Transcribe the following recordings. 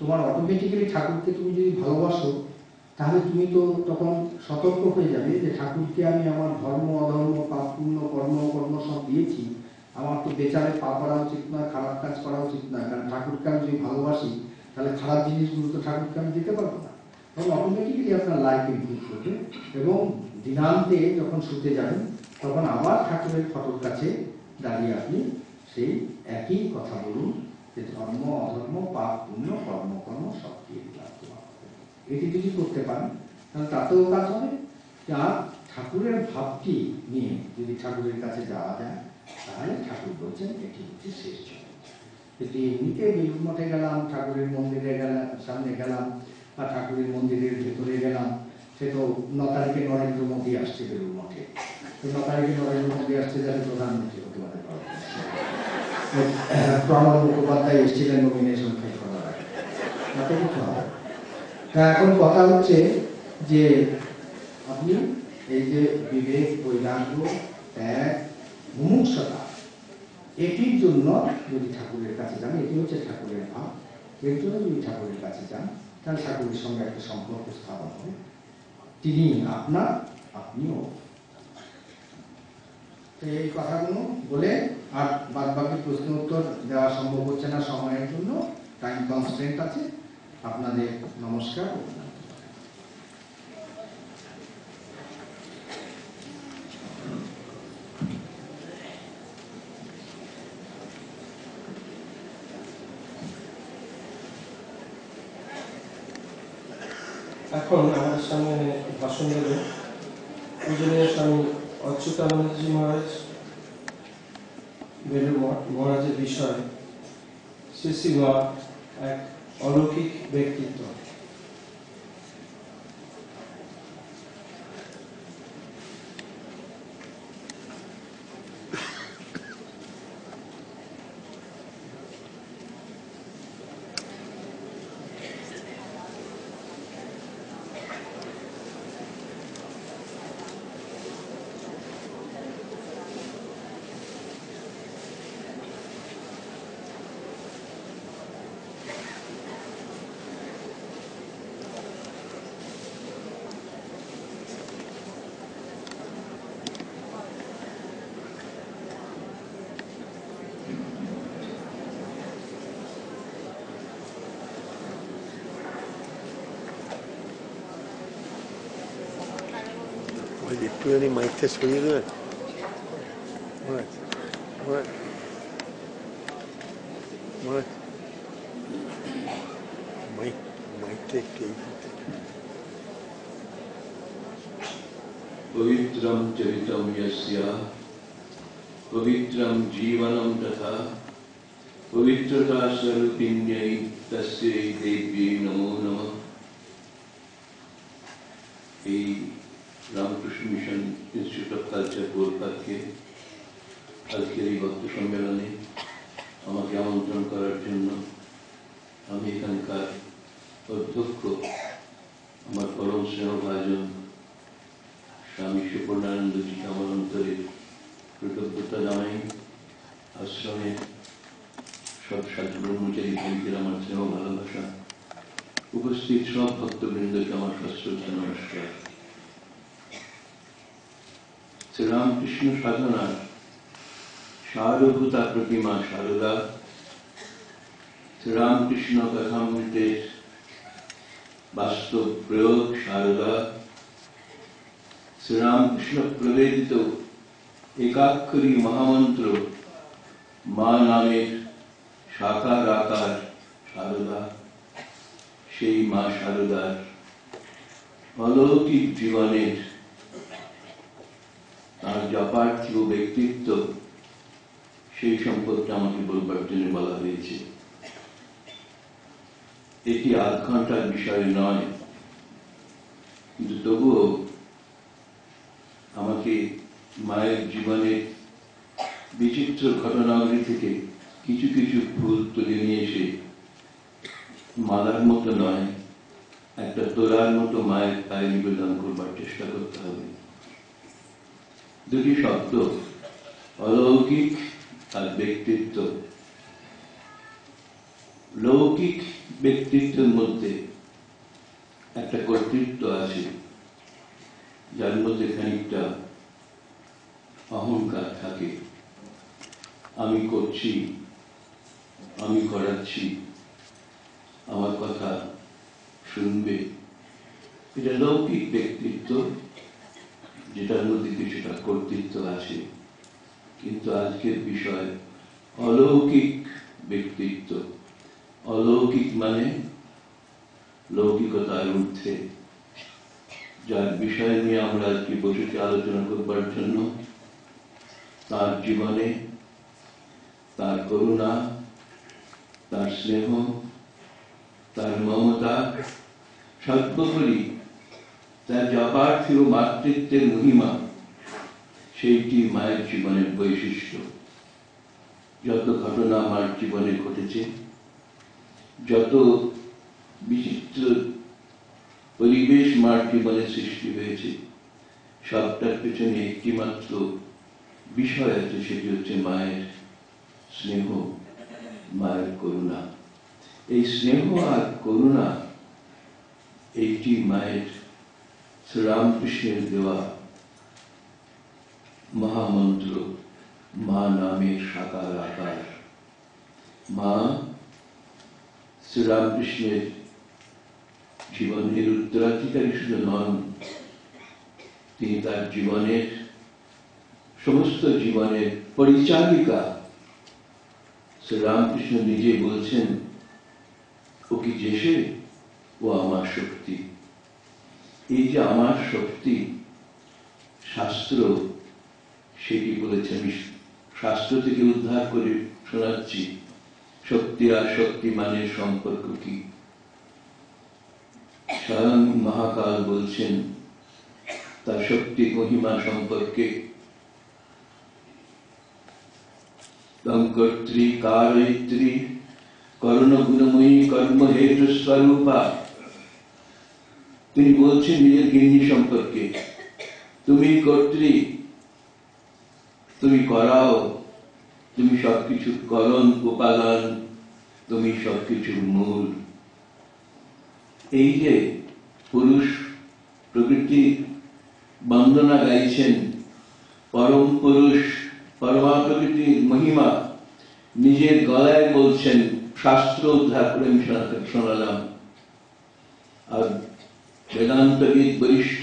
তোমার অটোমেটিক্যালি ঠাকুরকে তুমি যদি ভালোবাসো, তাহলে তুমি তো তখন সতর্ক হয়ে যাবে যে ঠাকুরকে আমি আমার ধর্ম অধর্ম পাপ পুণ্য কর্ম সব দিয়েছি, আমার তো বেচারে পাপ করা উচিত নয়, খারাপ কাজ করা উচিত নয়, কারণ ঠাকুরকে আমি যদি ভালোবাসি তাহলে খারাপ জিনিসগুলো তো ঠাকুরকে আমি দিতে পারবো না। তখন অটোমেটিক্যালি আপনার লাইফ ইমপ্রুভ করবে এবং দিনান্তে যখন শুতে যাবেন তখন আবার ঠাকুরের ফটোর কাছে দাঁড়িয়ে আপনি সেই একই কথা বলুন যে ধর্ম অধর্ম পাপ পুণ্য কর্ম সব দিয়ে দিলাম তোমার। এটি যদি করতে পারেন তাহলে তাতেও কাজ হবে। আর ঠাকুরের ভাবটি নিয়ে যদি ঠাকুরের কাছে যাওয়া যায় তাহলে ঠাকুর বলছেন এটি হচ্ছে শেষ জন্ম। যদি এমনিতে বেলুর মঠে গেলাম, ঠাকুরের মন্দিরে গেলাম, সামনে গেলাম বা ঠাকুরের মন্দিরের ভেতরে গেলাম, সে তো 9 তারিখে নরেন্দ্র মোদী আসছে বেলুর মঠে, তো 9 তারিখে নরেন্দ্র মোদী আসছে যাতে প্রধানমন্ত্রী হতে পারে, প্রণব মুখোপাধ্যায় এসেছিলেন নমিনেশন ফাইল করার আগে, তাতে কিছু হবে। এখন কথা হচ্ছে যে আপনি এই যে বিবেক, বৈরাগ্য, ত্যাগ, মুমুক্ষুতা, এটির জন্য যদি ঠাকুরের কাছে যান, এটি হচ্ছে ঠাকুরের ভাব, এর জন্য যদি ঠাকুরের কাছে যান তাহলে ঠাকুরের সঙ্গে একটা সম্পর্ক স্থাপন হবে, তিনি আপনার, আপনিও। এই কথাগুলো বলে আর বাদ বাকি প্রশ্ন উত্তর দেওয়া সম্ভব হচ্ছে না সময়ের জন্য, টাইম কনস্ট্রেন্ট আছে। আপনাদের নমস্কার। এখন আমাদের সামনে ভাষণ দেবেন পূজনীয় স্বামী অচ্যুতানন্দজি মহারাজ। বেলুর মহারাজের বিষয় শ্রী শ্রী মা এক অলৌকিক ব্যক্তিত্ব। একটুখানি মাইকটা সরিয়ে দেবেন। মাইকটা একটু पवित्रं चरितं यस्य पवित्रं जीवनं तथा पवित्रता स्वरूपिण्यै तस्यै देव्यै नमो नमः। এই Ramakrishna mission institute of culture বোলপার্কে আজকের এই ভক্ত সম্মেলনে আমাকে আমন্ত্রণ করার জন্য আমি এখানকার অধ্যক্ষ আমার পরম স্নেহভাজন স্বামী সুপর্ণানন্দজিকে আমার অন্তরে কৃতজ্ঞতা জানাই। আশ্রমের সব সাধু ব্রহ্মচারী ভাইদের আমার স্নেহ ভালোবাসা, উপস্থিত সব ভক্তবৃন্দকে আমার সশ্রদ্ধ নমস্কার। শ্রীরামকৃষ্ণ সাধনার সারভূতা প্রতিমা সারদা, শ্রীরামকৃষ্ণ কথামৃতের বাস্তব প্রয়োগ সারদা, শ্রীরামকৃষ্ণ প্রবেদিত একাক্ষরী মহামন্ত্র মা নামের সাকার আকার সারদা, সেই মা সারদার অলৌকিক জীবনের তার জপার্থিব ব্যক্তিত্ব, সেই সম্পর্কে আমাকে বলবার জন্য বলা হয়েছে। এটি আধ ঘন্টার বিষয় নয়, কিন্তু তবুও আমাকে মায়ের জীবনের বিচিত্র ঘটনাগুলি থেকে কিছু কিছু ফুল তুলে নিয়ে এসে মালার মতো নয়, একটা তোলার মতো মায়ের পায়ে নিবেদন করবার চেষ্টা করতে হবে। দুটি শব্দ, অলৌকিক আর ব্যক্তিত্ব। লৌকিক ব্যক্তিত্বের মধ্যে একটা কর্তৃত্ব আছে, যার মধ্যে খানিকটা অহংকার থাকে। আমি করছি, আমি করাচ্ছি, আমার কথা শুনবে। এটা লৌকিক ব্যক্তিত্ব, যেটার মধ্যে কিছুটা কর্তৃত্ব আছে। কিন্তু আজকের বিষয় অলৌকিক ব্যক্তিত্ব। অলৌকিক মানে লৌকিকতার ঊর্ধ্বে, যার বিষয় নিয়ে আমরা আজকে বসেছি আলোচনা করবার জন্য। তার জীবনে তার করুণা, তার স্নেহ, তার মমতা, সর্বোপরি তার যে অপার্থিব মাতৃত্বের মহিমা, সেইটি মায়ের জীবনের বৈশিষ্ট্য। যত ঘটনা মার জীবনে ঘটেছে, যত বিচিত্র পরিবেশ মার জীবনে সৃষ্টি হয়েছে, সবটার পেছনে একটি মাত্র বিষয় আছে, সেটি হচ্ছে মায়ের স্নেহ, মায়ের করুণা। এই স্নেহ আর করুণা, এইটি মায়ের শ্রীরামকৃষ্ণের দেওয়া মহামন্ত্র, মা নামের সাকার আকার। মা শ্রীরামকৃষ্ণের জীবনের উত্তরাধিকারী শুধু নন, তিনি তার জীবনের সমস্ত জীবনের পরিচালিকা। শ্রীরামকৃষ্ণ নিজে বলছেন, ও কি যেসে, ও আমার শক্তি। এই যে আমার শক্তি, শাস্ত্র সেটি বলেছে। আমি শাস্ত্র থেকে উদ্ধার করে শোনাচ্ছি, শক্তি আর শক্তিমানের সম্পর্ক কি। স্বয়ং মহাকাল বলছেন তার শক্তি মহিমা সম্পর্কে, কর্ত্রী কারয়িত্রী করুণগুণময়ী কর্মহেতু স্বরূপা। তিনি বলছেন নিজের গৃহিণী সম্পর্কে, তুমি কর্ত্রী, তুমি করাও, তুমি সবকিছুর করণ উপাদান, তুমি সবকিছুর মূল। এই যে পুরুষ প্রকৃতি বন্দনা গাইছেন, পরম পুরুষ পরমা প্রকৃতির মহিমা নিজের গলায় বলছেন, শাস্ত্র উদ্ধার করে আমি শোনালাম। আর বেদান্তবিদ বরিষ্ঠ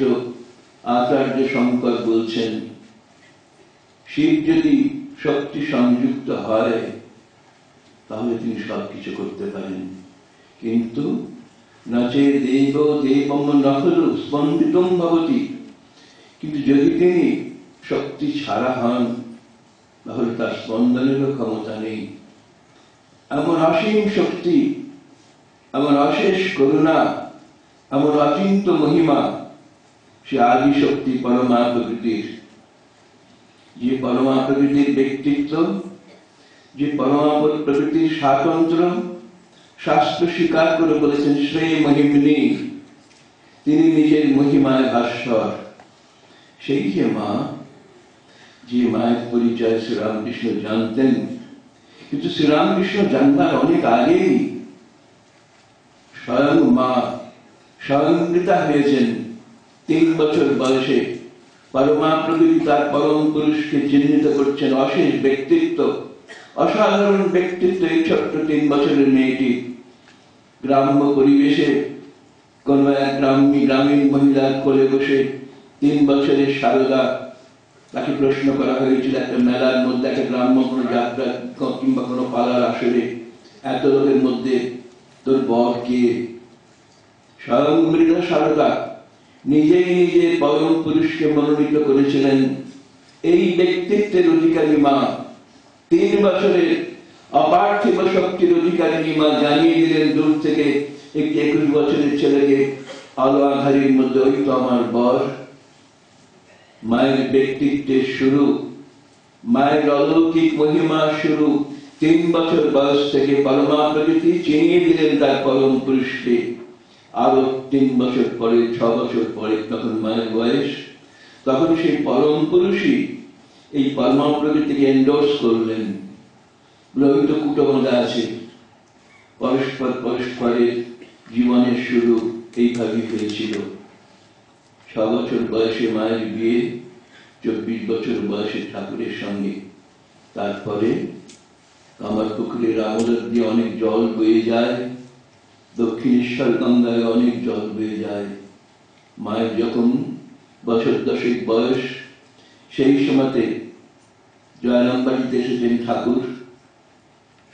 আচার্য শঙ্কর বলছেন, শিব যদি শক্তি সংযুক্ত হয় তাহলে তিনি সবকিছু করতে পারেন, কিন্তু নাচে দেব দেবম নখলু স্পন্দিতম ভবতি। কিন্তু যদি তিনি শক্তি ছাড়া হন তাহলে তার স্পন্দনেরও ক্ষমতা নেই। এমন অসীম শক্তি, এমন অশেষ করুণা, এমন অচিন্ত মহিমা, সে আদি শক্তি পরমা প্রকৃতির। যে পরমা প্রকৃতির ব্যক্তিত্ব, যে পরমা প্রকৃতির স্বাতন্ত্র্য, শাস্ত্র স্বীকার করে বলেছেন শ্রেয় মহিমিনী, তিনি নিজের মহিমায় ভাস্বর। সেই যে মা, যে মায়ের পরিচয় শ্রীরামকৃষ্ণ জানতেন, কিন্তু শ্রীরামকৃষ্ণ জানবার অনেক আগেই স্বয়ং মা স্বয়ংকৃতা হয়েছেন। 3 বছর বয়সে পরমা প্রকৃতি তার পরম পুরুষকে চিহ্নিত করছেন। অশেষ ব্যক্তিত্ব, অসাধারণ ব্যক্তিত্ব এই ছোট্ট 3 বছরের মেয়েটি। গ্রাম্য পরিবেশে কোন এক গ্রামীণ মহিলার কোলে বসে 3 বছরের সারদা, তাকে প্রশ্ন করা হয়েছিল একটা মেলার মধ্যে, একটা গ্রাম্য কোনো যাত্রা কিংবা কোনো পালার আসরে, এত লোকের মধ্যে তোর বর কে? স্বয়ং মৃত সারদা নিজেই নিজের পরম পুরুষকে মনোনীত করেছিলেন। এই ব্যক্তিত্বের অধিকারী মা, 3 বছরের অপার্থিব শক্তির অধিকারী মা জানিয়ে দিলেন দূর থেকে একটি 21 বছরের ছেলেকে আলো আধারের মধ্যে, ওই তো আমার বর। মায়ের ব্যক্তিত্বের শুরু, মায়ের অলৌকিক মহিমা শুরু 3 বছর বয়স থেকে। পরমা প্রকৃতি চিনিয়ে দিলেন তার পরম পুরুষকে। আরো 3 বছর পরে, 6 বছর পরে তখন মায়ের বয়স, তখন সেই পরম পুরুষই এই পরমা প্রকৃতিকে এন্ডোর্স করলেন। লোহিত কুটো বাঁধা আছে, পরস্পর পরস্পরের জীবনের শুরু এইভাবেই হয়েছিল। 6 বছর বয়সে মায়ের বিয়ে, 24 বছর বয়সে ঠাকুরের সঙ্গে। তারপরে কামারপুকুরের আমলার দিয়ে অনেক জল বয়ে যায়, দক্ষিণেশ্বর গঙ্গায় অনেক জল বয়ে যায়। মায়ের যখন বছর 10 বয়স, সেই সময়তে জয়রামবাড়িতে এসেছেন ঠাকুর।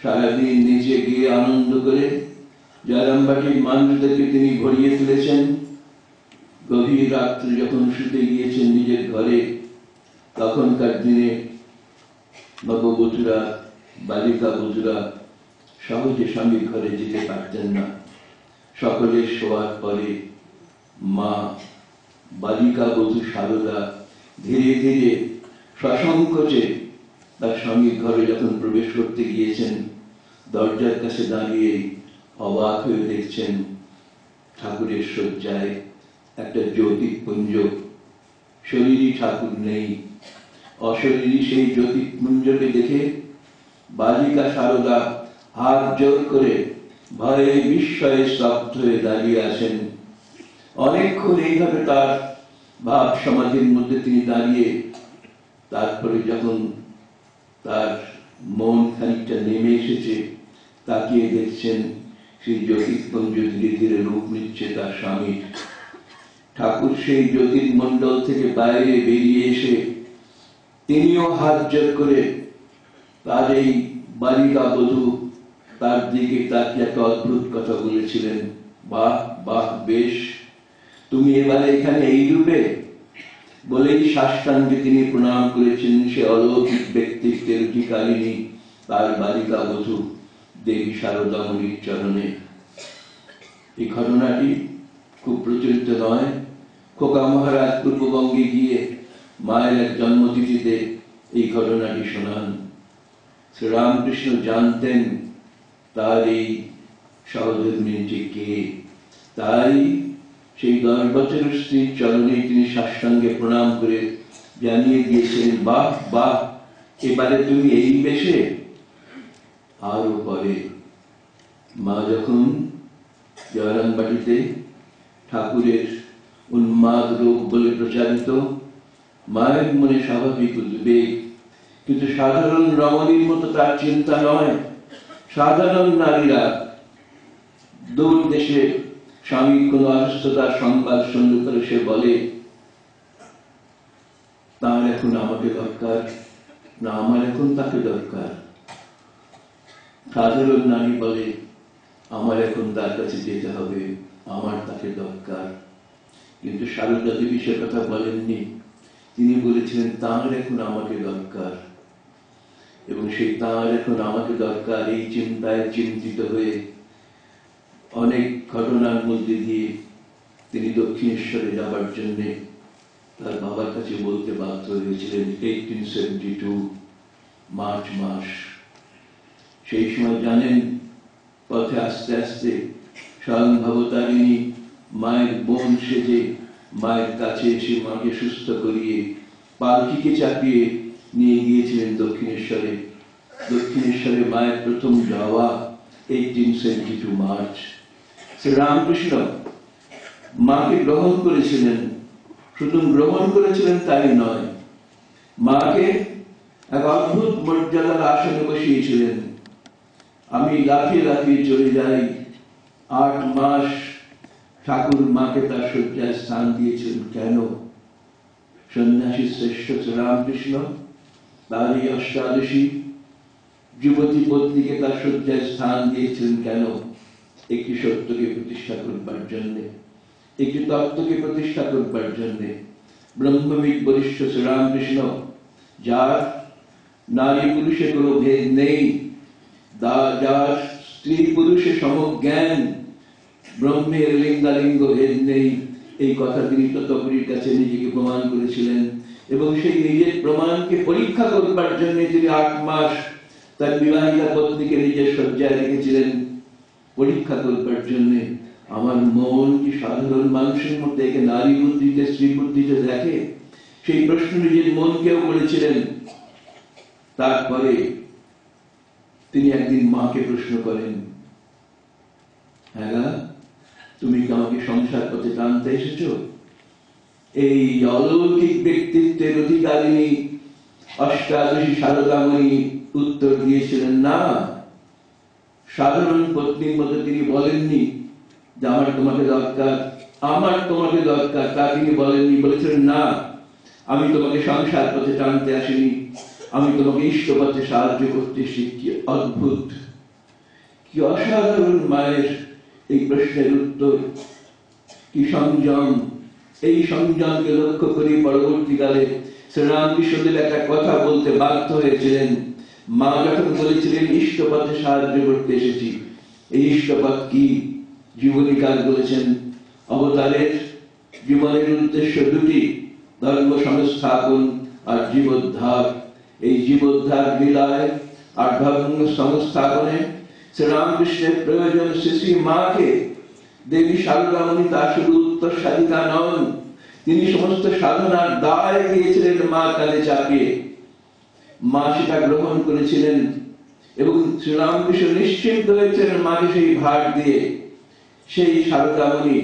সারাদিন নিচে গিয়ে আনন্দ করে জয়রামবাড়ির মানুষদেরকে তিনি ভরিয়ে তুলেছেন। গভীর রাত্রে যখন শুতে গিয়েছেন নিজের ঘরে, তখনকার দিনে নববধূরা, বালিকা বধূরা সহজে স্বামীর ঘরে যেতে পারতেন না। সকলে শোয়ার পরে মা বালিকা বধূ সারদা ধীরে ধীরে সসংকোচে তার স্বামীর ঘরে যখন প্রবেশ করতে গিয়েছেন, দরজার কাছে দাঁড়িয়ে অবাক হয়ে দেখছেন ঠাকুরের শয্যায় একটা জ্যোতিপুঞ্জ। শরীরী ঠাকুর নেই, অশরীরী সেই জ্যোতিপুঞ্জকে দেখে বালিকা সারদা হাত জোর করে ভয়ে বিস্ময়ে স্তব্ধ হয়ে দাঁড়িয়ে আছেন। অনেকক্ষণ এইভাবে তার ভাব সমাধির মধ্যে তিনি দাঁড়িয়ে, তারপরে যখন তার মন খানিকটা নেমে এসেছে, তাকিয়ে দেখছেন সেই জ্যোতির্পুঞ্জ ধীরে ধীরে রূপ নিচ্ছে তার স্বামীর। ঠাকুর সেই জ্যোতির্মণ্ডল থেকে বাইরে বেরিয়ে এসে তিনিও হাত জোর করে তার এই বালিকা বধূ তার দিকে তাকিয়ে একটা অদ্ভুত কথা বলেছিলেন, বাহ বাহ, বেশ, তুমি এবারে এখানে এই রূপে বলেই সাষ্টাঙ্গে তিনি প্রণাম করেছেন সে অলৌকিক ব্যক্তিত্বের অধিকারিণী তার বালিকা বধূ দেবী শারদামণির চরণে। এই ঘটনাটি খুব প্রচলিত নয়। খোকা মহারাজ পূর্ববঙ্গে গিয়ে মায়ের এক জন্মতিথিতে এই ঘটনাটি শোনান। শ্রীরামকৃষ্ণ জানতেন তার এই সহধর্মিণীটি কে, তাই সেই 10 বছরের স্ত্রীর চরণে তিনি সাষ্টাঙ্গে প্রণাম করে জানিয়ে দিয়েছিলেন, বাহ বাহ, এবারে তুমি এই বেশে। আরো পরে মা যখন জয়রামবাড়িতে ঠাকুরের উন্মাদ রোগ বলে প্রচারিত, মায়ের মনে স্বাভাবিক উদ্বেগ, কিন্তু সাধারণ রমণীর মতো তার চিন্তা নয়। সাধারণ নারীরা দূর দেশে স্বামীর কোন অসুস্থতার সংবাদ শুনলে করে সে বলে, তার এখন আমাকে দরকার, না আমার এখন তাকে দরকার। সাধারণ নারী বলে, আমার এখন তার কাছে যেতে হবে, আমার তাকে দরকার। কিন্তু সারদা দেবী সে কথা বলেননি। তিনি বলেছিলেন, তার এখন আমাকে দরকার। এবং সেই তার এখন আমাকে দরকার এই চিন্তায় চিন্তিত হয়ে অনেক ঘটনার মধ্যে দিয়ে তিনি দক্ষিণেশ্বরে যাবার জন্য তার বাবার কাছে বলতে বাধ্য হয়েছিলেন। 1872 মার্চ মাস। সেই সময় জানেন, পথে আস্তে আস্তে স্বয়ং ভবতারিণী মায়ের বোন সেজে মায়ের কাছে এসে মাকে সুস্থ করিয়ে পালকিকে চাপিয়ে নিয়ে গিয়েছিলেন দক্ষিণেশ্বরে। দক্ষিণেশ্বরে মায়ের প্রথম যাওয়া 1872 মার্চ। শ্রীরামকৃষ্ণ মাকে গ্রহণ করেছিলেন। শুধু গ্রহণ করেছিলেন তাই নয়, মাকে এক অদ্ভুত মর্যাদার আসনে বসিয়েছিলেন। আমি লাফিয়ে লাফিয়ে চলে যাই। 8 মাস ঠাকুর মাকে তার শয্যায় স্থান দিয়েছিলেন। কেন? সন্ন্যাসী শ্রেষ্ঠ শ্রীরামকৃষ্ণ তার এই অষ্টাদশী যুবতী পত্নীকে তার শয্যায় স্থান দিয়েছিলেন কেন? একটি সত্যকে প্রতিষ্ঠা করবার জন্য, একটি তত্ত্বকে প্রতিষ্ঠা করবার জন্য। ব্রহ্মবিদ বরিষ্ঠ শ্রীরামকৃষ্ণ, যার নারী পুরুষে কোনো ভেদ নেই, যার স্ত্রী পুরুষে সমজ্ঞান, ব্রহ্মের লিঙ্গালিঙ্গ ভেদ নেই, এই কথা তিনি তত্ত্বপুরীর কাছে নিজেকে প্রমাণ করেছিলেন। এবং সেই নিজের প্রমাণকে পরীক্ষা করবার জন্য তিনি 8 মাস তার বিবাহিতা পত্নীকে নিজের শয্যায় রেখেছিলেন পরীক্ষা করবার জন্য। আমার মন কি সাধারণ মানুষের মধ্যে একে নারী বুদ্ধিতে স্ত্রী বুদ্ধিতে দেখে? সেই প্রশ্ন নিজের মনকেও করেছিলেন। তারপরে তিনি একদিন মাকে প্রশ্ন করেন, হ্যাঁ, তুমি কি আমাকে সংসার পথে টানতে এসেছো? এই অলৌকিক ব্যক্তিত্বের অধিকারিণী অষ্টাদশী শারদামণি উত্তর দিয়েছিলেন, না। সাধারণ পত্নীর মতো তিনি বলেননি যে আমার তোমাকে দরকার, আমার তোমাকে দরকার, তা তিনি বলেননি। বলেছিলেন, না, আমি তোমাকে সংসার পথে টানতে আসিনি, আমি তোমাকে ইষ্ট পথে সাহায্য করতে শিখি। অদ্ভুত, কি অসাধারণ মায়ের এই প্রশ্নের উত্তর, কি সংযম! এই সংযমকে লক্ষ্য করে পরবর্তীকালে শ্রীরামকৃষ্ণদেব একটা কথা বলতে বাধ্য হয়েছিলেন। মা যখন বলেছিলেন ইষ্টপথে সাহায্য করতে এসেছি, এই ইষ্টপথ কি? জীবনীকার বলেছেন অবতারের জীবনের উদ্দেশ্য দুটি, ধর্ম সংস্থাপন আর জীবোদ্ধার। এই জীবোদ্ধার লীলায় আর ধর্ম সংস্থাপনে শ্রীরামকৃষ্ণের প্রয়োজন শ্রী মাকে। দেবী শারদামণি তার শুধু উত্তর সাধিকা নন, তিনি সমস্ত সাধনার দায় দিয়েছিলেন মা কাঁধে চাপিয়ে। মা সেটা গ্রহণ করেছিলেন এবং শ্রীরামকৃষ্ণ নিশ্চিন্ত হয়েছিলেন মাকে সেই ভার দিয়ে। সেই শারদামণি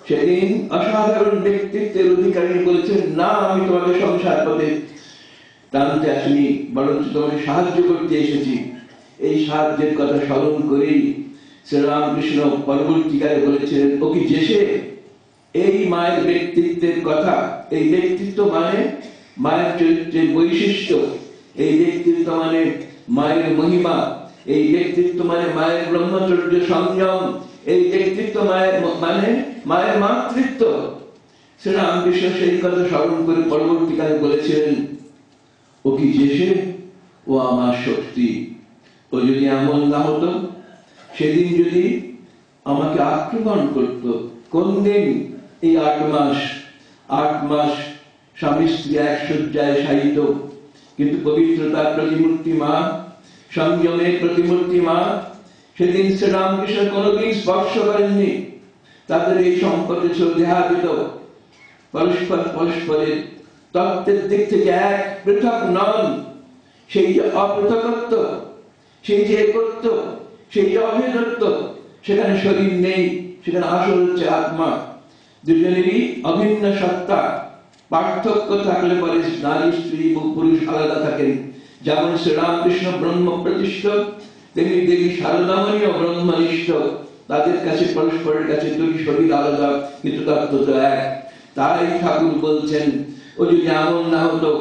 সেদিন অসাধারণ ব্যক্তিত্বের অধিকারী বলেছেন, না, আমি তোমাকে সংসার পথে টানতে আসিনি, বরঞ্চ তোমাকে সাহায্য করতে এসেছি। এই সাহায্যের কথা স্মরণ করেই শ্রীরামকৃষ্ণ পরবর্তীকালে বলেছিলেন, ও কি যেসে এই মায়ের ব্যক্তিত্বের কথা। এই ব্যক্তিত্ব মানে মায়ের চরিত্রের বৈশিষ্ট্য, এই ব্যক্তিত্ব মানে মায়ের মহিমা, এই ব্যক্তিত্ব মানে মায়ের ব্রহ্মচর্য সংযম, এই ব্যক্তিত্ব মানে মায়ের মাতৃত্ব। শ্রীরামকৃষ্ণ সেই কথা স্মরণ করে পরবর্তীকালে বলেছিলেন, ও কি যেসে, ও আমার শক্তি। ও যদি এমন না হতো, সেদিন যদি আমাকে আক্রমণ করত। কোন দিন? এই 8 মাস স্বামী স্ত্রী এক শয্যায় শায়িত, কিন্তু পবিত্রতার প্রতিমূর্তি মা, সংযমের প্রতিমূর্তি মা, সেদিন শ্রীরামকৃষ্ণ কোনদিন স্পর্শ করেননি। তাদের এই সম্পর্ক ছিল দেহাতীত, পরস্পরের তত্ত্বের দিক থেকে এক, পৃথক নন। সেই যে অপৃথকত্ব, সেই যে একত্ব, সেই যে অভেদত্ব, সেখানে শরীর নেই, সেখানে আসল হচ্ছে আত্মা। দুজনেরই অভিন্ন সত্তা। পার্থক্য থাকলে পরে নারী স্ত্রী পুরুষ আলাদা থাকেন। যেমন শ্রীরামকৃষ্ণ ব্রহ্ম প্রতিষ্ঠ, তেমনি দেবী শারদামণিও ব্রহ্মনিষ্ঠ। তাদের কাছে পরস্পরের কাছে দুই শরীর আলাদা, কিন্তু তত্ত্ব তো এক। তাই ঠাকুর বলছেন, ও যদি এমন না হতো,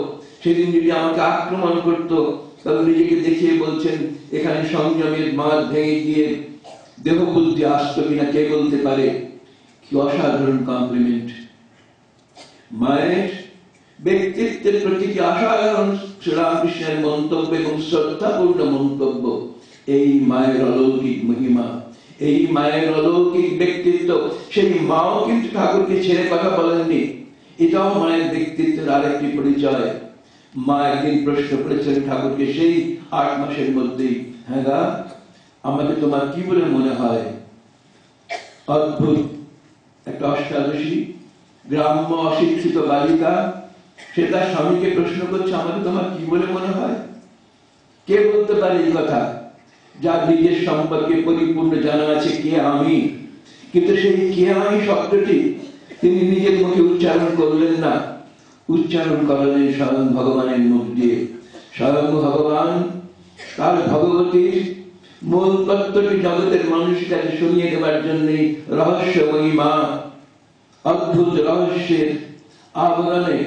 সেদিন যদি আমাকে আক্রমণ করতো, তবে নিজেকে দেখিয়ে বলছেন, এখানে সংযমের বাঁধ ভেঙে গিয়ে দেহ বুদ্ধি আসতো কিনা কে বলতে পারে। কি অসাধারণ কমপ্লিমেন্ট! মায়ের ব্যক্তিত্বের প্রতি কি অসাধারণ শ্রীরামকৃষ্ণের মন্তব্য এবং শ্রদ্ধাপূর্ণ মন্তব্য। এই মায়ের অলৌকিক মহিমা, এই মায়ের অলৌকিক ব্যক্তিত্ব। সেই মাও কিন্তু ঠাকুরকে ছেড়ে কথা বলেননি। এটাও মায়ের ব্যক্তিত্বের আরেকটি পরিচয়। মা একদিন প্রশ্ন করেছেন ঠাকুরকে সেই 8 মাসের মধ্যেই, হ্যাঁ গা, আমাকে তোমার কি বলে মনে হয়? অদ্ভুত! একটা অষ্টাদশী গ্রাম্য অশিক্ষিত বালিকা, সে তার স্বামীকে প্রশ্ন করছে, আমাকে তোমার কি বলে মনে হয়? কে বলতে পারে এই কথা? যার নিজের সম্পর্কে পরিপূর্ণ জানা আছে কে আমি, কিন্তু সেই কে আমি শব্দটি তিনি নিজের মুখে উচ্চারণ করলেন না, উচ্চারণ করলেন স্বয়ং ভগবানের মুখ দিয়ে। স্বয়ং ভগবান তার ভগবতীর মূল তত্ত্বটি জগতের মানুষের কাছে শুনিয়ে দেওয়ার জন্য রহস্যময়ী মা অদ্ভুত রহস্যের আবরণে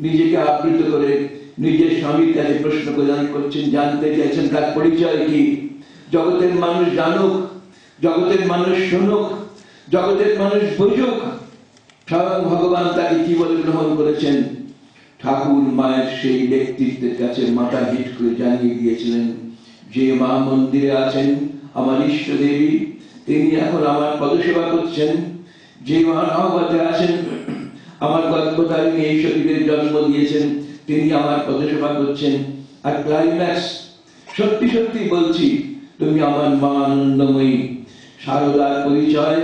নিজেকে আবৃত করে নিজের স্বামীর কাছে প্রশ্ন প্রদান করছেন, জানতে চাইছেন তার পরিচয় কি। জগতের মানুষ জানুক, জগতের মানুষ শুনুক, জগতের মানুষ বুঝুক স্বয়ং ভগবান তাকে কি বলে গ্রহণ করেছেন। ঠাকুর মায়ের সেই ব্যক্তিত্বের কাছে মাথা হিট করে জানিয়ে দিয়েছিলেন, যে মা মন্দিরে আছেন আমার ইষ্ট দেবী, তিনি এখন আমার পদসেবা করছেন। যে মা নবতে আছেন আমার গর্ভধারিণী এই শরীরের জন্ম দিয়েছেন, তিনি আমার পদসেবা করছেন। আর ক্লাইম্যাক্স, সত্যি সত্যি বলছি, তুমি আমার মা আনন্দময়ী। শারদার পরিচয়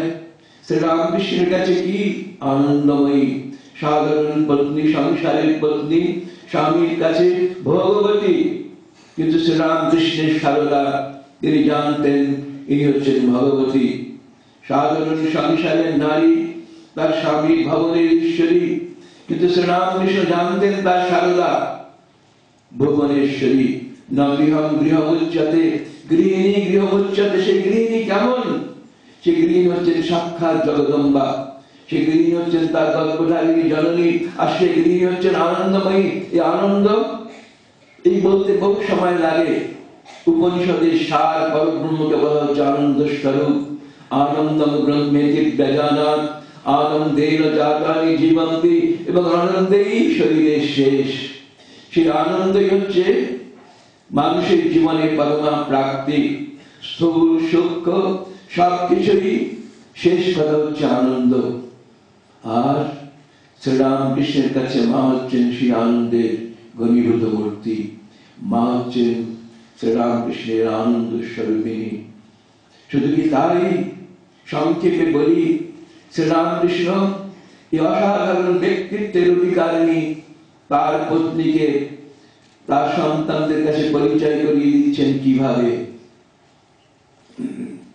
শ্রীরামকৃষ্ণের কাছে কি? আনন্দময়ী, সাধারণ পত্নী, সংসারের পত্নী, স্বামীর কাছে ভগবতী। কিন্তু শ্রীরামকৃষ্ণের শারদা, তিনি জানতেন ইনি হচ্ছেন ভগবতী। সাধারণ সংসারের নারী, তার স্বামীর ভবনের ঈশ্বরী, কিন্তু শ্রীরামকৃষ্ণ জানতেন তার সারদা ভুবনেশ্বরী। ন গৃহম গৃহমুচ্যতে, গৃহিণী গৃহমুচ্যতে। সেই গৃহিণী কেমন? সে গৃহিণী হচ্ছেন সাক্ষাৎ জগদম্বা, সে গৃহিণী হচ্ছেন তার গর্ভধারিণী জননী, আর সে গৃহিণী হচ্ছেন আনন্দময়ী। এই আনন্দ এই বলতে বহু সময় লাগে। উপনিষদের সার পরব্রহ্মকে বলা হচ্ছে আনন্দ স্বরূপ। আনন্দম ব্রহ্মে দিব্যজানাৎ, আনন্দেন জাতানি জীবন্তি, এবং আনন্দেই শরীরের শেষ। সেই আনন্দই হচ্ছে মানুষের জীবনে পরমা প্রাপ্তি। স্থূল সূক্ষ্ম সবকিছুই শেষ কথা হচ্ছে আনন্দ। আর শ্রীরামকৃষ্ণের কাছে মা হচ্ছেন সেই আনন্দের ঘনীভূত মূর্তি। মা হচ্ছেন শ্রীরামকৃষ্ণের আনন্দ স্বরূপিণী। শুধু কি তাই? সংক্ষেপে বলি, শ্রীরামকৃষ্ণ এই অসাধারণ ব্যক্তিত্বের অধিকারিণী তার পত্নীকে তার সন্তানদের কাছে পরিচয় করিয়ে দিচ্ছেন কিভাবে।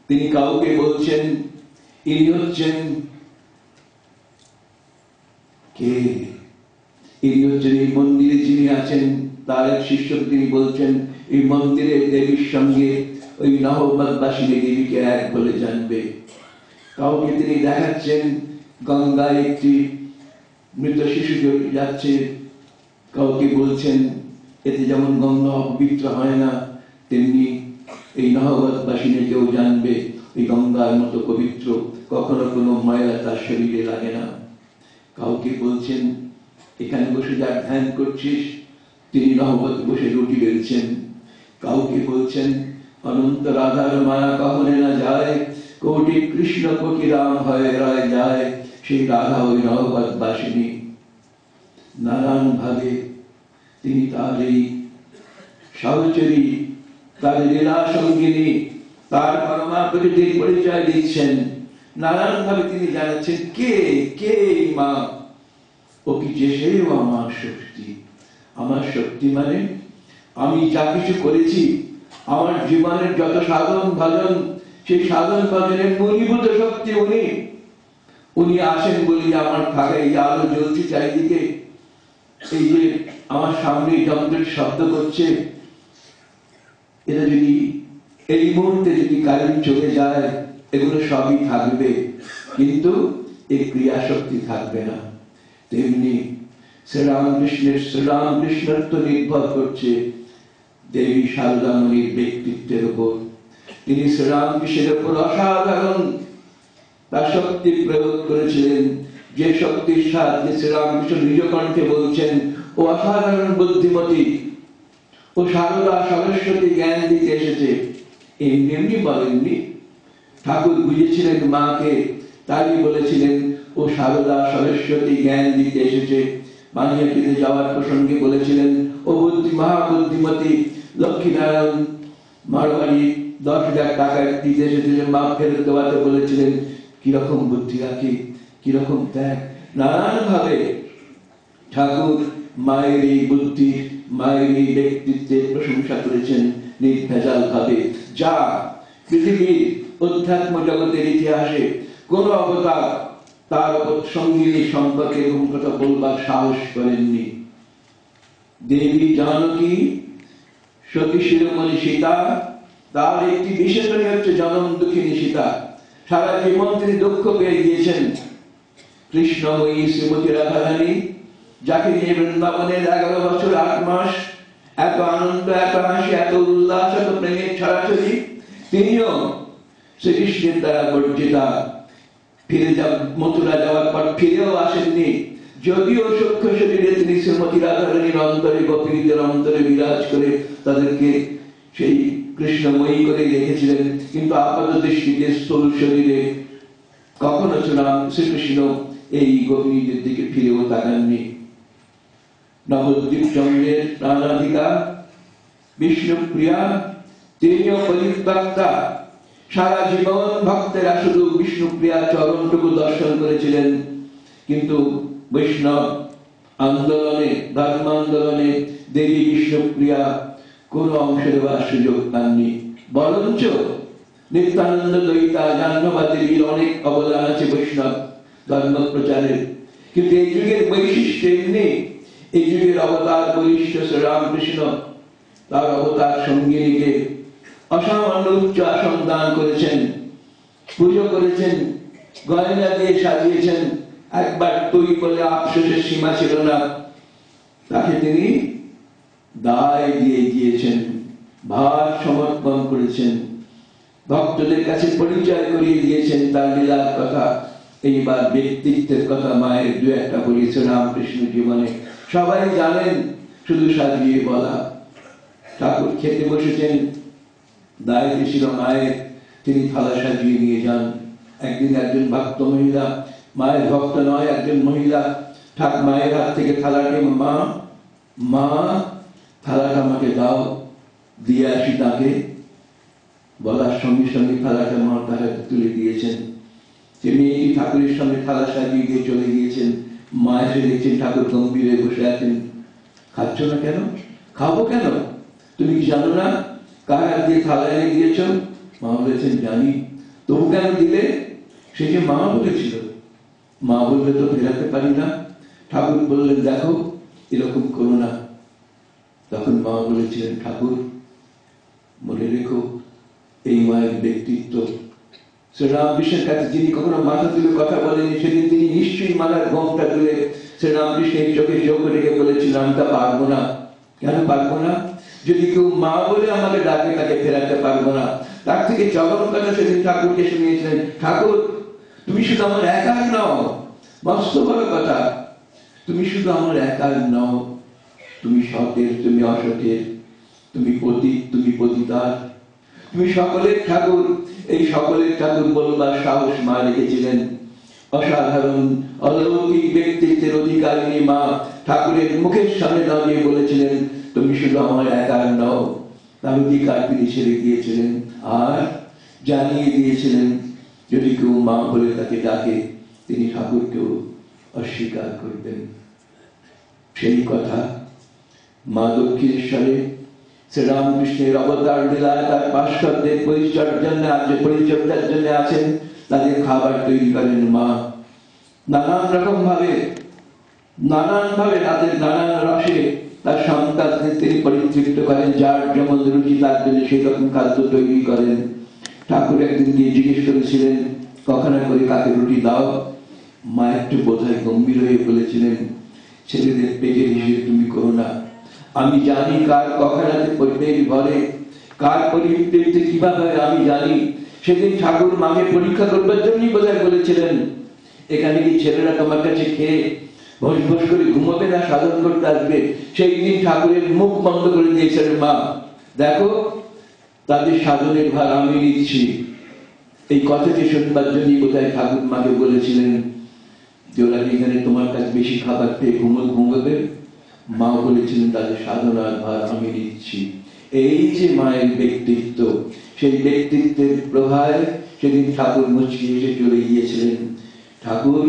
তিনি কাউকে বলছেন ইনি হচ্ছেন কে? ইনি হচ্ছেন এই মন্দিরে যিনি আছেন তার এক শিষ্য। তিনি বলছেন এই মন্দিরের দেবীর সঙ্গে ওই নহবতবাসিনী দেবীকে এক বলে জানবে। কাউকে তিনি দেখাচ্ছেন গঙ্গায় একটি মৃত শিশু যাচ্ছে, কাউকে বলছেন এতে যেমন গঙ্গা অপবিত্র হয় না, তেমনি এই নহবতবাসিনী কেউ জানবে এই গঙ্গার মতো পবিত্র, কখনো কোনো ময়লা তার শরীরে লাগে না। কাউকে বলছেন এখানে বসে যা ধ্যান করছিস, তিনি নহবত বসে রুটি বেলছেন। কাউকে বলছেন অনন্ত রাধার মায়া কখনে না যায়, কোটি কৃষ্ণ কোটি রাম হয় রায় যায়, সেই রাধা ওই নহবতবাসিনী। নানান ভাবে তিনি তার এই সহচরী, তার লীলা সঙ্গিনী, তার পরমা প্রকৃতির পরিচয় দিচ্ছেন। নানান ভাবে তিনি জানাচ্ছেন কে কে মা। ও কি যে সেও আমার শক্তি। আমার শক্তি মানে আমি যা কিছু করেছি, আমার জীবনের যত সাধন ভজন, সেই সাধন ভজনের মূলীভূত শক্তি উনি। উনি আসেন বলি আমার থাকে এই আলো জ্বলছে চারিদিকে, এই যে আমার সামনে যন্ত্রের শব্দ করছে, এটা যদি এই মুহূর্তে যদি কারেন্ট চলে যায়, এগুলো সবই থাকবে, কিন্তু এই ক্রিয়া শক্তি থাকবে না। তেমনি শ্রীরামকৃষ্ণত্ব নির্ভর করছে দেবী সারদামণির ব্যক্তিত্বের উপর। তিনি শ্রীরামকৃষ্ণের উপর অসাধারণ তার শক্তি প্রয়োগ করেছিলেন, যে শক্তির সাহায্যে শ্রীরামকৃষ্ণ নিজ কণ্ঠে বলছেন ও অসাধারণ বুদ্ধিমতী, ও সারদা সরস্বতী জ্ঞান দিতে এসেছে। এমনি এমনি বলেননি, ঠাকুর বুঝেছিলেন মাকে, তাই বলেছিলেন ও সারদা সরস্বতী জ্ঞান দিতে এসেছে। বানিয়াটিতে যাওয়ার প্রসঙ্গে বলেছিলেন ও মহাবুদ্ধিমতী লক্ষ্মীনারায়ণ মারোয়ারি 10,000 টাকা দিতে এসেছিলেন, মা ফেরত দেওয়াতে বলেছিলেন কিরকম বুদ্ধি রাখি, কিরকম ত্যাগ। নানান ভাবে ঠাকুর মায়ের এই বুদ্ধি, মায়ের এই ব্যক্তিত্বের প্রশংসা করেছেন নির্ভেজাল ভাবে, যা পৃথিবীর অধ্যাত্ম জগতের ইতিহাসে কোন অবতার তার সঙ্গিনী সম্পর্কে এরকম কথা বলবার সাহস করেননি। দেবী জানকী, সতী শিরোমণি সীতা, তার একটি বিশেষণী হচ্ছে জনম দুঃখিনী সীতা। সারা জীবন তিনি দুঃখ পেয়ে গিয়েছেন। কৃষ্ণময়ী শ্রীমতী রাধারানী, যাকে নিয়ে বৃন্দাবনের 11 বছর 8 মাস এত আনন্দ, এত হাসি, এত উল্লাস, এত প্রেমের ছড়াছড়ি, তিনিও শ্রীকৃষ্ণের দ্বারা বর্জিতা। ফিরে মথুরা যাওয়ার পর ফিরেও আসেননি, যদিও সূক্ষ্ম শরীরে তিনি শ্রীমতী রাধারানীর অন্তরে, গোপীদের অন্তরে বিরাজ করে তাদেরকে সেই কৃষ্ণময়ী করে রেখেছিলেন, কিন্তু আপাত দৃষ্টিতে স্থূল শরীরে কখনো শ্রীকৃষ্ণ এই গোপীদের দিকে ফিরেও তাকাননি। নবদ্বীপ চন্দ্রের প্রাণাধিকা বিষ্ণুপ্রিয়া, তিনিও পরিত্যক্তা। সারা জীবন ভক্তেরা শুধু বিষ্ণুপ্রিয়া চরণটুকু দর্শন করেছিলেন, কিন্তু বৈষ্ণব আন্দোলনে, ধর্ম আন্দোলনে দেবী বিষ্ণুপ্রিয়া কোন অংশ দেওয়ার সুযোগ পাননি। বরঞ্চ নিত্যানন্দ দয়িতা জাহ্নবাদেবীর অনেক অবদান আছে বৈষ্ণব ধর্ম প্রচারের, কিন্তু এই যুগের বৈশিষ্ট্য এমনি, এই যুগের অবতার বৈশিষ্ট্য শ্রীরামকৃষ্ণ তার অবতার সঙ্গিনীকে অসামান্য উচ্চ আসন দান করেছেন, পুজো করেছেন, গয়না দিয়ে সাজিয়েছেন। একবার তুই বলে আফসোসের সীমা ছিল না, তাকে তিনি দায় দিয়ে গিয়েছেন, ভার সমর্পণ করেছেন, ভক্তদের কাছে পরিচয় করিয়ে দিয়েছেন তার লীলার কথা। এইবার ব্যক্তিত্বের কথা মায়ের দু একটা বলেছে রামকৃষ্ণ জীবনে, সবাই জানেন, শুধু সাজিয়ে বলা। ঠাকুর খেতে বসেছেন, দায়িত্ব ছিল মায়ের, তিনি থালা সাজিয়ে নিয়ে যান। একদিন একজন ভক্ত মহিলা, মায়ের ভক্ত নয়, একজন মহিলা মায়ের হাত থেকে থালাটি, মা মা থালাটা আমাকে দাও, দিয়ে আসি তাকে। বলার সঙ্গে সঙ্গে থালাটা মা তার হাতে তুলে দিয়েছেন। যে মেয়েটি ঠাকুরের সঙ্গে থালা সাজিয়ে দিয়ে চলে গিয়েছেন, মা এসে দেখছেন ঠাকুর গম্ভীর হয়ে বসে আছেন। খাচ্ছ না কেন? খাবো কেন? তুমি কি জানো না কার হাত দিয়ে থালা এনে দিয়েছ? মা বলেছেন জানি। তবু কেন দিলে? সে যে মা বলেছিল। মা বললে তো ফেরাতে পারি না। ঠাকুর বললেন দেখো এরকম করো না। তখন মা বলেছিলেন ঠাকুর মনে রেখো এই মায়ের ব্যক্তিত্ব। শ্রীরামকৃষ্ণের কাছে যিনি কখনো মাথা তুলে কথা বলেনি, সেদিন তিনি নিশ্চয়ই মাথার ঘোমটা তুলে শ্রীরামকৃষ্ণের চোখে চোখ রেখে বলেছিলাম তা পারবো না। কেন পারবো না? যদি কেউ মা বলে আমাকে ডাকে তাকে ফেরাতে পারবো না। তার থেকে চরম কথা সেদিন ঠাকুরকে শুনিয়েছিলেন, ঠাকুর তুমি শুধু আমার একার নও, মস্ত বড় কথা, তুমি শুধু আমার একার নও, তুমি সতের, তুমি অসতের, তুমি পতিত, তুমি পতিতার, তুমি সকলের ঠাকুর। এই সকলের ঠাকুর বলবার সাহস মা রেখেছিলেন। অসাধারণ অলৌকিক ব্যক্তিত্বের অধিকারিণী মা ঠাকুরের মুখের সামনে দাঁড়িয়ে বলেছিলেন তুমি শুধু আমার একার নও। তার অধিকার তিনি ছেড়ে দিয়েছিলেন আর জানিয়ে দিয়েছিলেন যদি কেউ মা বলে তাকে ডাকে তিনি ঠাকুরকেও অস্বীকার করবেন। সেই কথা মা দক্ষিণেশ্বরে শ্রীরামকৃষ্ণের অবতার লীলায় তার পার্শ্বদের পরিচর্যার জন্য আছেন, তাদের খাবার তৈরি করেন মা। নানান রকম ভাবে তাদের নানান রসে তার সন্তানদের তিনি পরিতৃপ্ত করেন, যার যেমন রুচি তার জন্য সেই রকম খাদ্য তৈরি করেন। ঠাকুর একদিন গিয়ে জিজ্ঞেস করেছিলেন কখনো করে কাকে রুটি দাও? মা একটু বোধহয় গম্ভীর হয়ে বলেছিলেন ছেলেদের পেটের হিসেবে তুমি করো না, আমি জানি কার কখনাতে পেট ভরে, কার পরিতৃপ্তি কিভাবে আমি জানি। সেদিন ঠাকুর মাকে পরীক্ষা করবার জন্যই বোধহয় বলেছিলেন এখানে কি ছেলেরা তোমার কাছে খেয়ে ভোজ ভোজ করে ঘুমোবে না সাধন করতে আসবে? সেই দিন ঠাকুরের মুখ বন্ধ করে দিয়েছিলেন মা, দেখো তাদের সাধনের ভার আমি নিচ্ছি। এই কথাটি শুনবার জন্যই বোধহয় ঠাকুর মাকে বলেছিলেন যে ওরা এখানে তোমার কাছে বেশি খাবার পেয়ে ঘুমোবে। মা বলেছিলেন তাদের সাধনার ভার আমি নিচ্ছি। এই যে মায়ের ব্যক্তিত্ব, সেই ব্যক্তিত্বের প্রভাবে সেদিন ঠাকুর মুচকি এসে চলে গিয়েছিলেন। ঠাকুর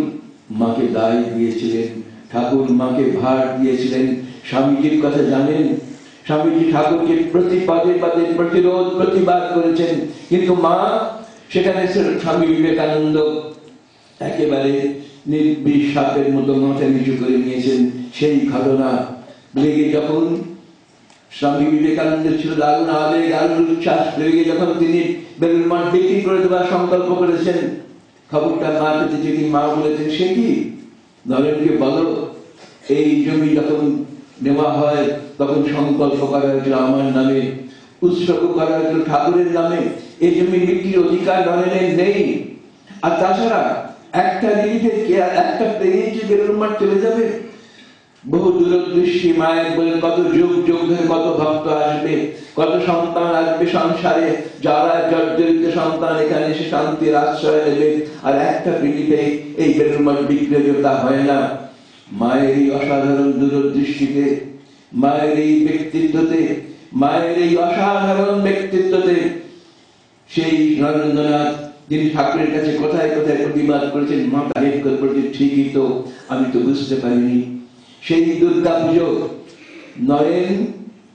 মাকে দায় দিয়েছিলেন, ঠাকুর মাকে ভার দিয়েছিলেন। স্বামীজির কথা জানেন, স্বামীজি ঠাকুরকে প্রতি পদে পদে প্রতিবাদ করেছেন, কিন্তু মা সেখানে স্বামী বিবেকানন্দ একেবারে নির্বিশ্বাসের মতো মাথা নিচু করে নিয়েছেন। সেই ঘটনা লেগে যখন স্বামী বিবেকানন্দের ছিল দারুণ আবেগ, দারুণ উচ্ছ্বাস, লেগে যখন তিনি বেলুড় মঠ বিক্রি করে দেওয়ার সংকল্প করেছেন, খবরটা মা পেতে যেদিন মা বলেছেন সে কি নরেনকে বলো এই জমি যখন নেওয়া হয় তখন সংকল্প করা হয়েছিল আমার নামে, উৎসর্গ করা হয়েছিল ঠাকুরের নামে, এই জমি বিক্রির অধিকার নরেনের নেই। আর তাছাড়া একটা রিলিফের একটা প্রেগনেন্সি বেলুড় মঠ চলে যাবে। বহু দূরদৃষ্টি মায়ের বলে কত যুগ যুগ ধরে কত ভক্ত আসবে, কত সন্তান আসবে সংসারে, যারা জর্জরিত সন্তান এখানে এসে শান্তির আশ্রয় নেবে, আর একটা রিলিফে এই বেলুড় মঠ বিক্রিয়তা হয় না। মায়ের এই অসাধারণ দূরদৃষ্টিতে, মায়ের এই ব্যক্তিত্বতে, মায়ের এই অসাধারণ ব্যক্তিত্বতে সেই নরেন্দ্রনাথ যিনি ঠাকুরের কাছে কোথায় কোথায় প্রতিবাদ করেছেন, মা তারিফ করেছেন, ঠিকই তো, আমি তো বুঝতে পারিনি। সেই দুর্গা পুজো নরেন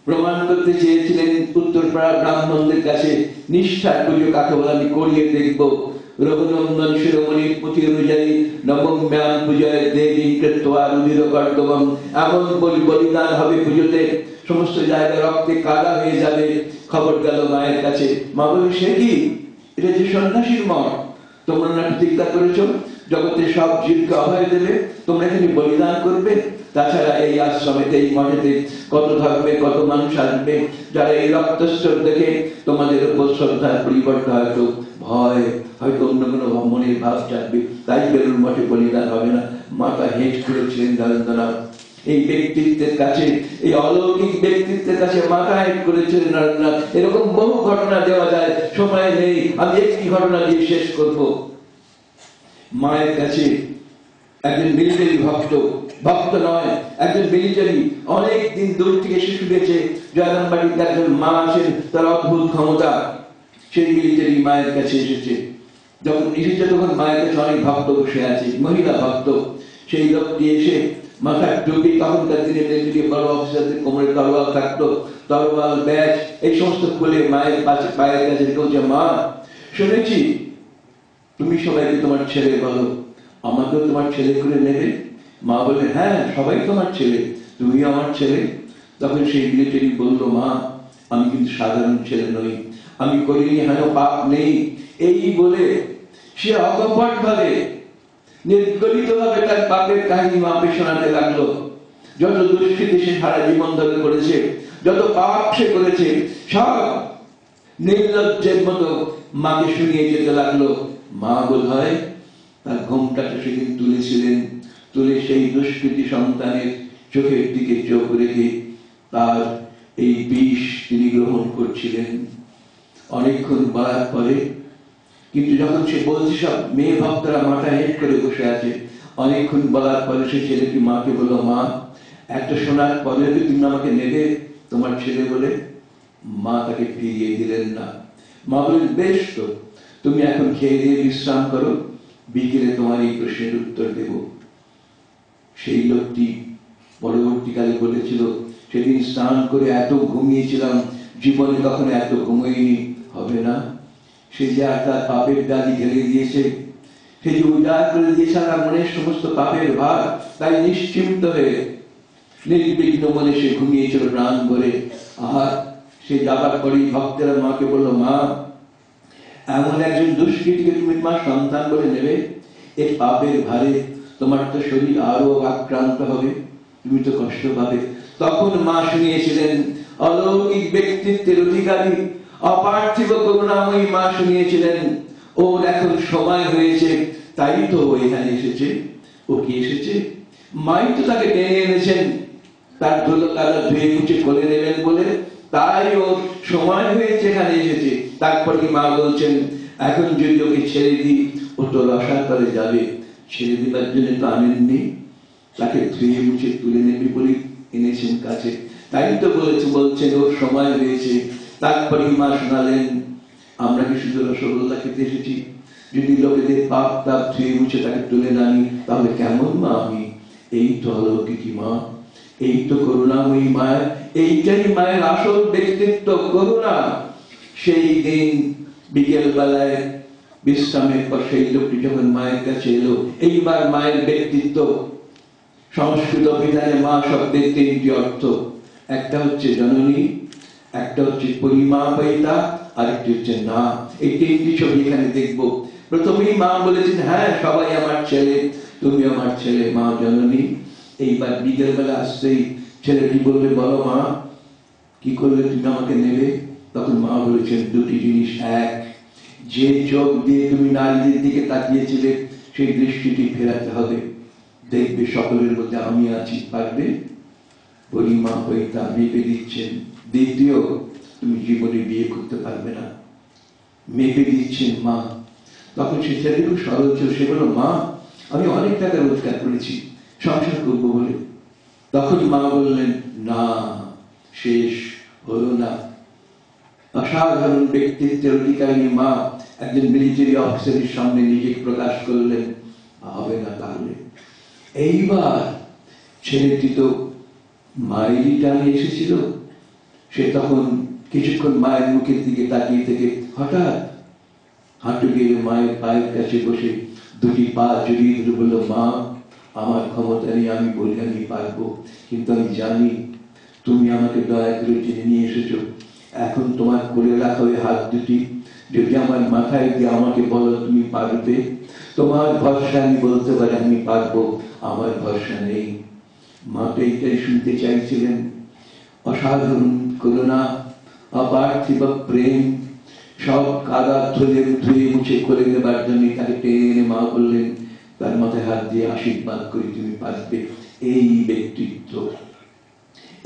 প্রমাণ করতে চেয়েছিলেন উত্তরপাড়া ব্রাহ্মণদের কাছে নিষ্ঠার পুজো কাকে বলে আমি করিয়ে দেখব। রঘুনন্দন শিরোমণির পুঁথি অনুযায়ী নবম ব্যায়াম পূজায় দেবী কৃত্বা রুধির কর্তবম, এমন বলিদান হবে পুজোতে সমস্ত জায়গায় রক্তে কাদা হয়ে যাবে। খবর গেল মায়ের কাছে। মা বলে, সে কি, এটা যে সন্ন্যাসীর মঠ, তোমরা না প্রতিজ্ঞা করেছ জগতে সব জীবকে অভয় দেবে, তোমরা এখানে বলিদান করবে। তাছাড়া এই আশ্রমেতে, এই মঠেতে কত থাকবে, কত মানুষ আসবে, যারা এই রক্তস্রোত দেখে তোমাদের উপর শ্রদ্ধার পরিবর্তন হয়তো ভয়, হয়তো অন্য কোনো মনের ভাব জাগবে, তাই বেলুর মঠে বলিদান হবে না। মাতা হেট করেছিলেন নরেন্দ্রনাথ। এই ব্যক্তিত্বের কাছে, এই অলৌকিক ব্যক্তিত্বের কাছে মাথা হেট করেছিলেন নরেন্দ্রনাথ। এরকম বহু ঘটনা দেওয়া যায়, সময় নেই, আমি একটি ঘটনা দিয়ে শেষ করব। মায়ের কাছে একজন মিলিটারি ভক্ত নয়, একজন মিলিটারি অনেক দিন দূর থেকে এসে শুনেছে জয়রামবাড়িতে একজন মা আছেন, তার অদ্ভুত ক্ষমতা। সেই মিলিটারি মায়ের কাছে এসেছে। যখন এসেছে তখন মায়ের কাছে অনেক ভক্ত বসে আছে, মহিলা ভক্ত। সেই লোকটি এসে মাথার টুপি, তখনকার দিনে বড় অফিসারদের কোমরে তরোয়াল থাকতো, তরোয়াল, ব্যাজ এই সমস্ত খুলে মায়ের পায়ের কাছে বলছে, মা শুনেছি তুমি সবাইকে তোমার ছেলে বলো, আমাকেও তোমার ছেলে করে নেবে? মা বলে, হ্যাঁ, সবাই তোমার ছেলে, তুমি আমার ছেলে। তখন সেই মিলিটারি বলল, মা আমি কিন্তু সাধারণ ছেলে নই, আমি করিনি হেন পাপ নেই। এই বলে সে অকপট ভাবে, নির্গলিত ভাবে তার পাপের কাহিনী মাকে শোনাতে লাগলো। যত দুষ্কৃতি সে সারা জীবন ধরে করেছে, যত পাপ সে করেছে, সব নির্লজ্জের মতো মাকে শুনিয়ে যেতে লাগলো। মা বোধ হয় তার ঘোমটাটা সেদিন তুলেছিলেন, তুলে সেই দুষ্কৃতি সন্তানের চোখের দিকে চোখ রেখে তার এই বিষ তিনি গ্রহণ করছিলেন। অনেকক্ষণ বলার পরে, কিন্তু যখন সে বলছে, সব মেয়ে ভক্তরা মাথা হেট করে বসে আছে, অনেকক্ষণ বলার পরে সে ছেলেটি মাকে বলল, মা একটা শোনার পরে তুমি আমাকে নেবে তোমার ছেলে বলে? মা তাকে ফিরিয়ে দিলেন না। মা বললেন, বেশ তো, তুমি এখন খেয়ে দিয়ে বিশ্রাম করো, বিকেলে তোমার এই প্রশ্নের উত্তর দেব। সেই লোকটি পরবর্তীকালে বলেছিল, সেদিন স্নান করে এত ঘুমিয়েছিলাম, জীবনে কখনো এত ঘুমিয়ে হবে না। সে যে আর তার পাপের ডালি ঢেলে দিয়েছে, সে যে উজাড় করে দিয়েছে আমার মনের সমস্ত পাপের ভার, তাই নিশ্চিন্ত হয়ে নির্বিঘ্ন মনে সে ঘুমিয়েছিল প্রাণ ভরে। আর সে যাবার পরেই ভক্তেরা মাকে বলল, মা এমন একজন দুষ্কৃতীকে তুমি তোমার সন্তান বলে নেবে? এই পাপের ভারে তোমার তো শরীর আরো আক্রান্ত হবে, তুমি তো কষ্ট পাবে। তখন মা শুনিয়েছিলেন, অলৌকিক ব্যক্তিত্বের অধিকারী অপার্থিব করুণাময়ী মা শুনিয়েছিলেন, ওর এখন সময় হয়েছে, তাই তো ও এখানে এসেছে। ও কি এসেছে? মাই তো তাকে টেনে এনেছেন, তার ধুলো কাদা ধুয়ে মুছে কোলে নেবেন বলে, তাই ওর সময় হয়েছে, এখানে এসেছে। তারপরে মা বলছেন, এখন যদি ওকে ছেড়ে দিই, ও তো রসার তলে যাবে, ছেড়ে দিবার জন্য তো আনেননি, তাকে ধুয়ে মুছে তুলে নেবে বলে এনেছেন কাছে, তাই তো বলছেন ওর সময় হয়েছে। তারপরে মা শোনালেন, আমরা কি শুধু রসগোল্লা খেতে এসেছি? যদি লোকেদের পাপ তাপ ধুয়ে মুছে তাকে তুলে নানি, তাহলে কেমন মা আমি? এই তো অলৌকিকী মা, এই তো করুণাময়ী মা, এইটাই মায়ের আসল ব্যক্তিত্ব, করুণা। সেই দিন বিকেল বেলায় বিশ্রামের পর সেই লোকটি যখন মায়ের কাছে এলো, এইবার মায়ের ব্যক্তিত্ব। সংস্কৃত বিধানে মা শব্দের তিনটি অর্থ, একটা হচ্ছে জননী, একটা হচ্ছে পরিমাপিতা, আরেকটি হচ্ছে না। এই তিনটি ছবি এখানে দেখব। প্রথমেই মা বলেছেন, হ্যাঁ সবাই আমার ছেলে, তুমি আমার ছেলে, মা জননী। এইবার বিকেল বেলা আসতেই ছেলেটি বলবে, বলো মা কি করলে তুমি আমাকে নেবে? তখন মা বলেছেন, দুটি জিনিস। এক, যে চোখ দিয়ে তুমি নারীদের দিকে তাকিয়েছিলে সেই দৃষ্টিটি ফেরাতে হবে, দেখবে সকলের মধ্যে আমি আছি, পারবে? পরিমা হইতা মেপে দিচ্ছেন। দ্বিতীয়, তুমি জীবনে বিয়ে করতে পারবে না, মেপে দিচ্ছেন মা। তখন সে ছেলে খুব সরল ছিল, সে বলল, মা আমি অনেক টাকা রোজগার করেছি, সংসার করবো বলে। তখন মা বললেন, না, শেষ হলো না। অসাধারণ ব্যক্তিত্বের অধিকারী মা একজন মিলিটারি অফিসারের সামনে নিজেকে প্রকাশ করলেন, হবে না তাহলে। এইবার ছেলেটি তো মায়েরই টানে এসেছিল, সে তখন কিছুক্ষণ মায়ের মুখের দিকে তাকিয়ে থেকে হঠাৎ হাঁটু গেড়ে মায়ের পায়ের কাছে বসে দুটি পা জড়িয়ে ধরে বলল, মা, আমার ক্ষমতা নেই, আমি বলি আমি পারবো, কিন্তু আমি জানি তুমি আমাকে দয়া করে টেনে নিয়ে এসেছো। এখন তোমার কোলে রাখা ওই হাত দুটি যদি আমার মাথায় দিয়ে আমাকে বলো তুমি পারবে, তোমার ভরসা আমি বলতে পারি আমি পারবো, আমার ভরসা নেই। মা তো এইটাই শুনতে চাইছিলেন। অসাধারণ করুণা, অপার্থিব প্রেম সব কাদা ধুয়ে মুছে করে নেবার জন্য তাকে টেনে মা বললেন, তার মাথায় হাত দিয়ে আশীর্বাদ করি তুমি পারবে। এই ব্যক্তিত্ব,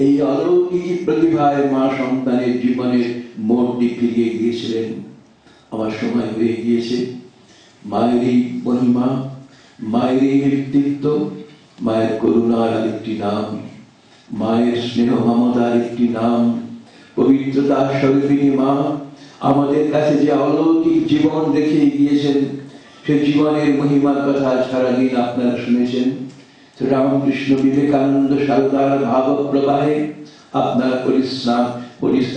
এই অলৌকিক প্রতিভায় মা সন্তানের জীবনের মোড়টি ফিরিয়ে দিয়েছিলেন। আমার সময় হয়ে গিয়েছে। মায়ের এই মহিমা, মায়ের এই ব্যক্তিত্ব, মায়ের করুণার আরেকটি নাম, মায়ের স্নেহ মমতার একটি নাম, পবিত্রতার স্বরূপিণী মা আমাদের কাছে যে অলৌকিক জীবন রেখে গিয়েছেন, সে জীবনের মহিমার কথা সারাদিন আপনারা শুনেছেন। রামকৃষ্ণ বিবেকানন্দ সারদার ভাব প্রবাহে আপনারা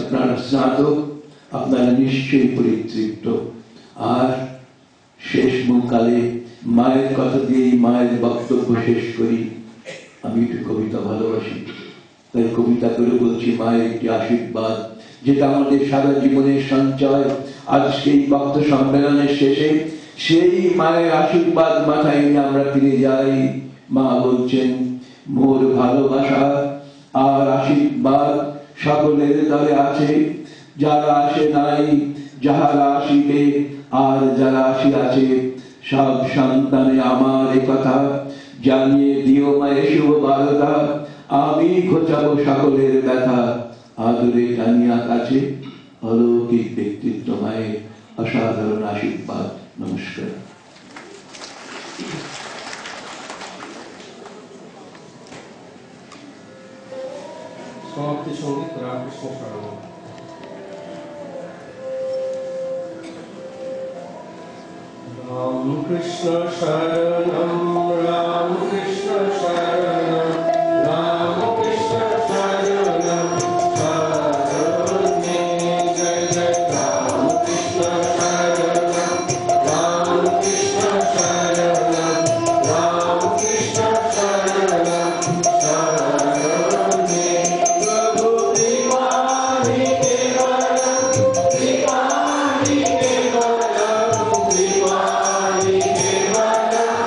আপনারা স্নাতক, আপনারা নিশ্চয়ই পরিতৃপ্ত। আর শেষ মুকালে মায়ের কথা দিয়ে মায়ের বক্তব্য শেষ করি। আমি একটু কবিতা ভালোবাসি, তাই কবিতা করে বলছি মায়ের একটি আশীর্বাদ, যেটা আমাদের সারা জীবনের সঞ্চয়। আজকে এই বক্ত সম্মেলনের শেষে সেই মায়ের আশীর্বাদ মাথায় নিয়ে আমরা ফিরে যাই। মা বলছেন, মোর ভালোবাসা আর আশীর্বাদ সকলের দলে আছে, যারা আসে নাই, যাহারা আসিবে, আর যারা আসিয়াছে, সব সন্তানে আমার এ কথা জানিয়ে দিও মায়ের শুভ বারতা। আমি ঘোচাবো সকলের ব্যথা, আদরে জানিয়া কাছে অলৌকিক ব্যক্তিত্ব মায়ের অসাধারণ আশীর্বাদ। নমস্কার। সমাপ্তি সঙ্গীত রামকৃষ্ণ শরণ। রামকৃষ্ণ শরণম, রামকৃষ্ণ শরণম, রামকৃষ্ণ শরণম শরণে, জয় জয় রামকৃষ্ণ শরণম, রামকৃষ্ণ শরণম, রামকৃষ্ণ শরণম শরণে। প্রভু কৃপাহি কেবলম, কৃপাহি কেবলম, কৃপাহি কেবলম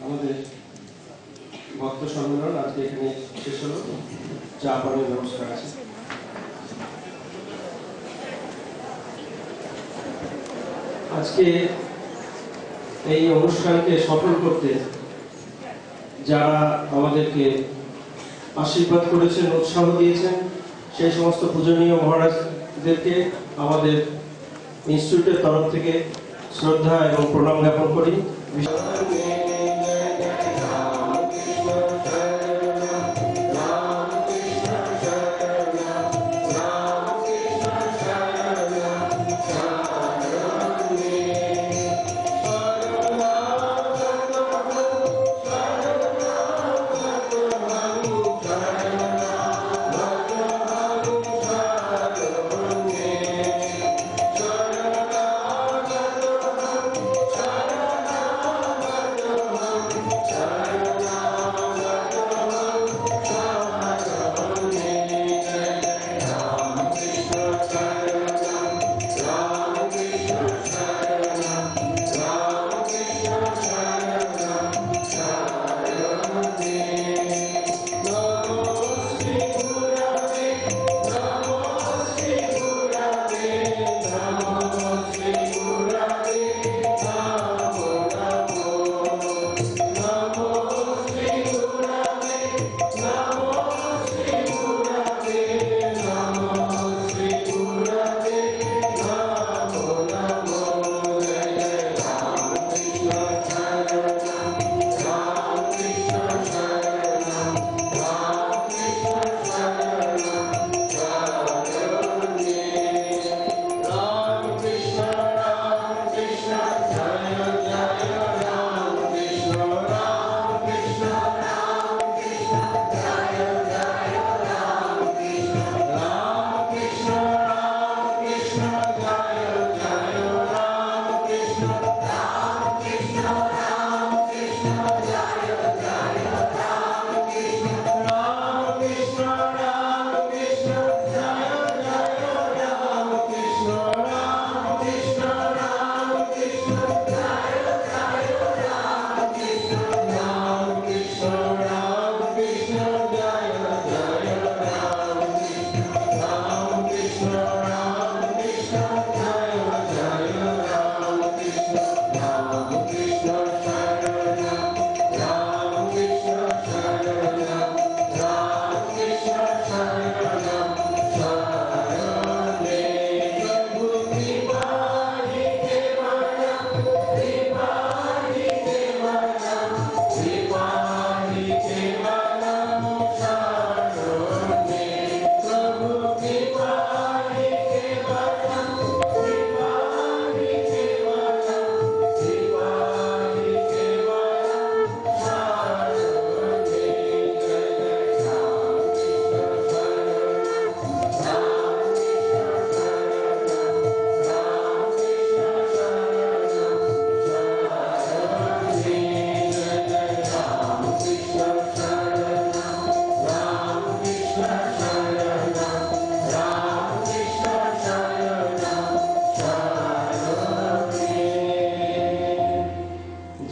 আমাদের ভক্ত সম্মেলন আজকে এখানে শেষ হলো। চা পানের ব্যবস্থা আছে। আজকে এই অনুষ্ঠানকে সফল করতে যারা আমাদেরকে আশীর্বাদ করেছেন, উৎসাহ দিয়েছেন, সেই সমস্ত পূজনীয় মহারাজদেরকে আমাদের ইনস্টিটিউটের তরফ থেকে শ্রদ্ধা এবং প্রণাম জ্ঞাপন করি।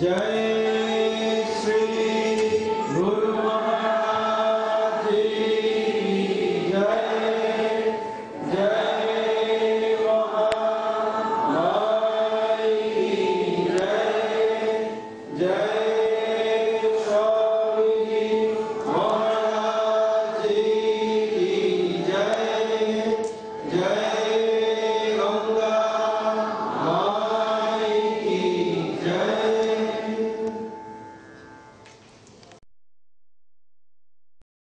जय